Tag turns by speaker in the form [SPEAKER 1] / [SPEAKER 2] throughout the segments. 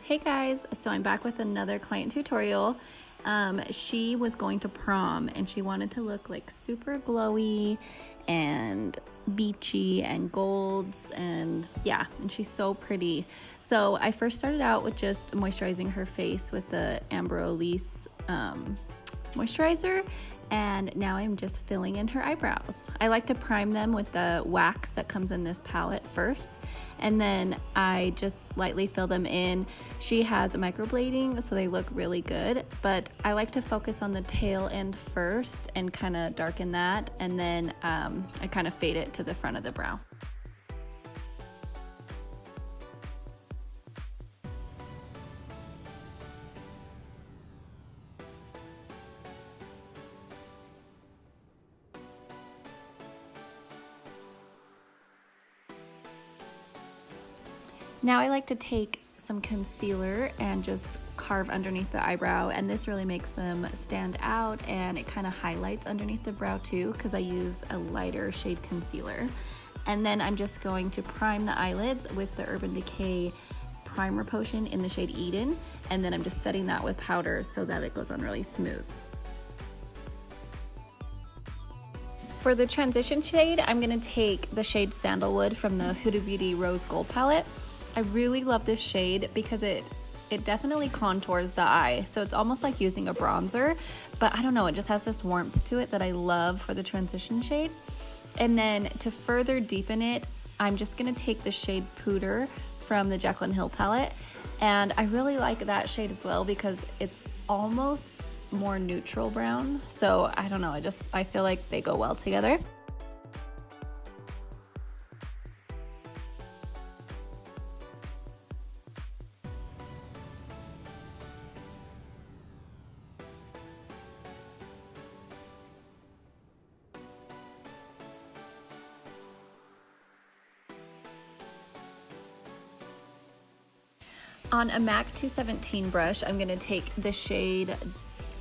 [SPEAKER 1] Hey guys, so I'm back with another client tutorial. She was going to prom and she wanted to look like super glowy and beachy and golds and yeah, and she's so pretty. So I first started out with just moisturizing her face with the Embryolisse Moistuizer, and now I'm just filling in her eyebrows. I like to prime them with the wax that comes in this palette first, and then I just lightly fill them in. She has a microblading, so they look really good, but I like to focus on the tail end first and kind of darken that, and then I kind of fade it to the front of the brow. Now I like to take some concealer and just carve underneath the eyebrow, and this really makes them stand out, and it kind of highlights underneath the brow too because I use a lighter shade concealer. And then I'm just going to prime the eyelids with the Urban Decay primer potion in the shade Eden, and then I'm just setting that with powder so that it goes on really smooth. For the transition shade, I'm going to take the shade Sandalwood from the Huda Beauty Rose Gold palette. I really love this shade because it definitely contours the eye, so it's almost like using a bronzer, but I don't know, it just has this warmth to it that I love for the transition shade. And then to further deepen it, I'm just gonna take the shade Pooter from the Jaclyn Hill palette, and I really like that shade as well because it's almost more neutral brown, so I don't know, I feel like they go well together. On a MAC 217 brush, I'm going to take the shade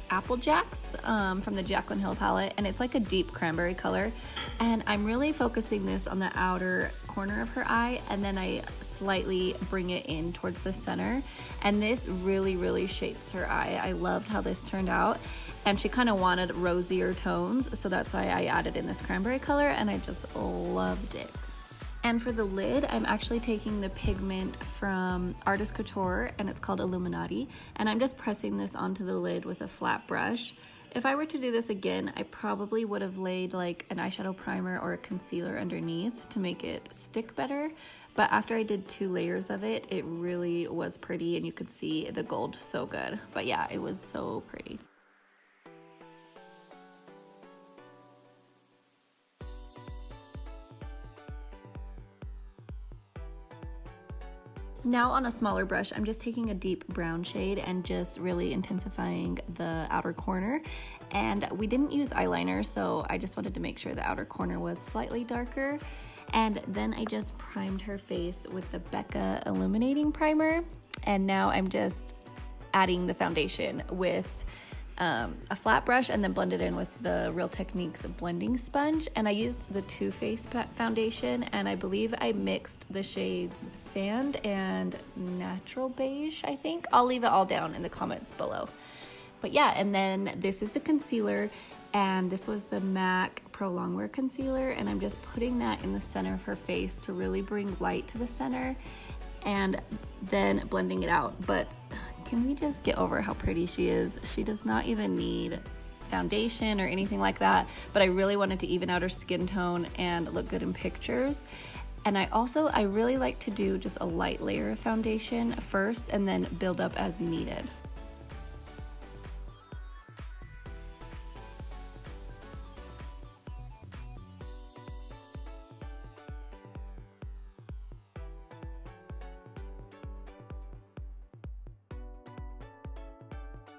[SPEAKER 1] Applejacks from the Jaclyn Hill palette, and it's like a deep cranberry color, and I'm really focusing this on the outer corner of her eye, and then I slightly bring it in towards the center, and this really shapes her eye. I loved how this turned out, and she kind of wanted rosier tones, so that's why I added in this cranberry color, and I just loved it. And for the lid, I'm actually taking the pigment from Artist Couture, and it's called Illuminati, and I'm just pressing this onto the lid with a flat brush. If I were to do this again, I probably would have laid like an eyeshadow primer or a concealer underneath to make it stick better, but after I did 2 layers of it, it really was pretty, and you could see the gold so good. But yeah, it was so pretty. Now on a smaller brush, I'm just taking a deep brown shade and just really intensifying the outer corner. And we didn't use eyeliner, so I just wanted to make sure the outer corner was slightly darker. And then I just primed her face with the Becca Illuminating Primer. And now I'm just adding the foundation with a flat brush and then blend it in with the Real Techniques blending sponge. And I used the Too Faced foundation, and I believe I mixed the shades Sand and Natural Beige, I think. I'll leave it all down in the comments below. But yeah, and then this is the concealer, and this was the MAC Pro Longwear Concealer, and I'm just putting that in the center of her face to really bring light to the center, and then blending it out. But can we just get over how pretty she is? She does not even need foundation or anything like that, but I really wanted to even out her skin tone and look good in pictures. And I really like to do just a light layer of foundation first and then build up as needed.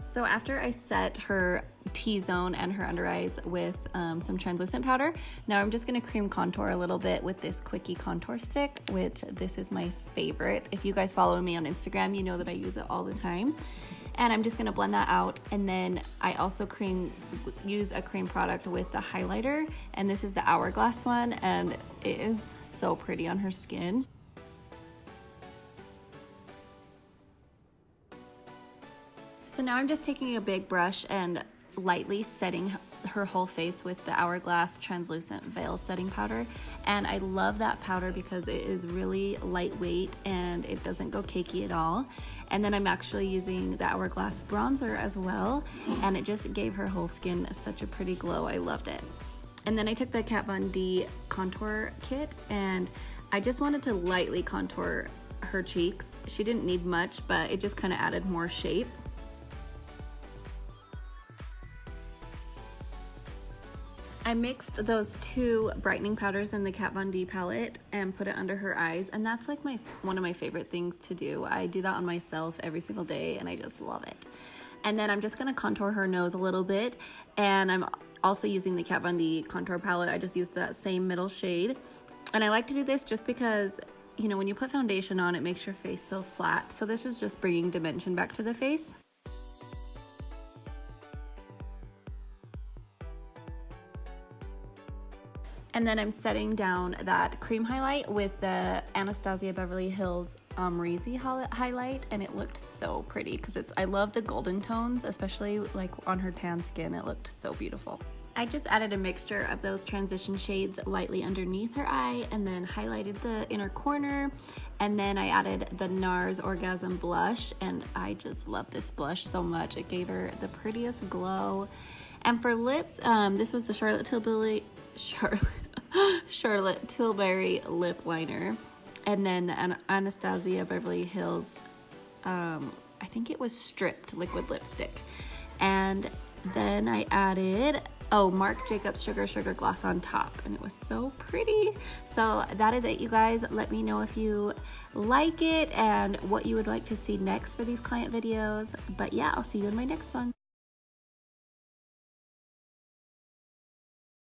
[SPEAKER 1] So after I set her T-zone and her under eyes with some translucent powder, now I'm just gonna cream contour a little bit with this Quickie contour stick, which this is my favorite. If you guys follow me on Instagram, you know that I use it all the time. And I'm just gonna blend that out, and then I also use a cream product with the highlighter, and this is the Hourglass one, and it is so pretty on her skin. So now I'm just taking a big brush and lightly setting her whole face with the Hourglass Translucent Veil Setting Powder. And I love that powder because it is really lightweight and it doesn't go cakey at all. And then I'm actually using the Hourglass bronzer as well, and it just gave her whole skin such a pretty glow. I loved it. And then I took the Kat Von D contour kit and I just wanted to lightly contour her cheeks. She didn't need much, but it just kind of added more shape. I mixed those two brightening powders in the Kat Von D palette and put it under her eyes, and that's like one of my favorite things to do. I do that on myself every single day and I just love it. And then I'm just gonna contour her nose a little bit, and I'm also using the Kat Von D contour palette. I just used that same middle shade, and I like to do this just because, you know, when you put foundation on, it makes your face so flat. So this is just bringing dimension back to the face. And then I'm setting down that cream highlight with the Anastasia Beverly Hills Embryolisse highlight, and it looked so pretty because I love the golden tones, especially like on her tan skin. It looked so beautiful. I just added a mixture of those transition shades lightly underneath her eye and then highlighted the inner corner. And then I added the NARS Orgasm blush, and I just love this blush so much. It gave her the prettiest glow. And for lips, this was the Charlotte Tilbury lip liner, and then the Anastasia Beverly Hills, I think it was Stripped liquid lipstick. And then I added Marc Jacobs Sugar Gloss on top, and it was so pretty. So that is it, you guys. Let me know if you like it and what you would like to see next for these client videos. But yeah, I'll see you in my next one.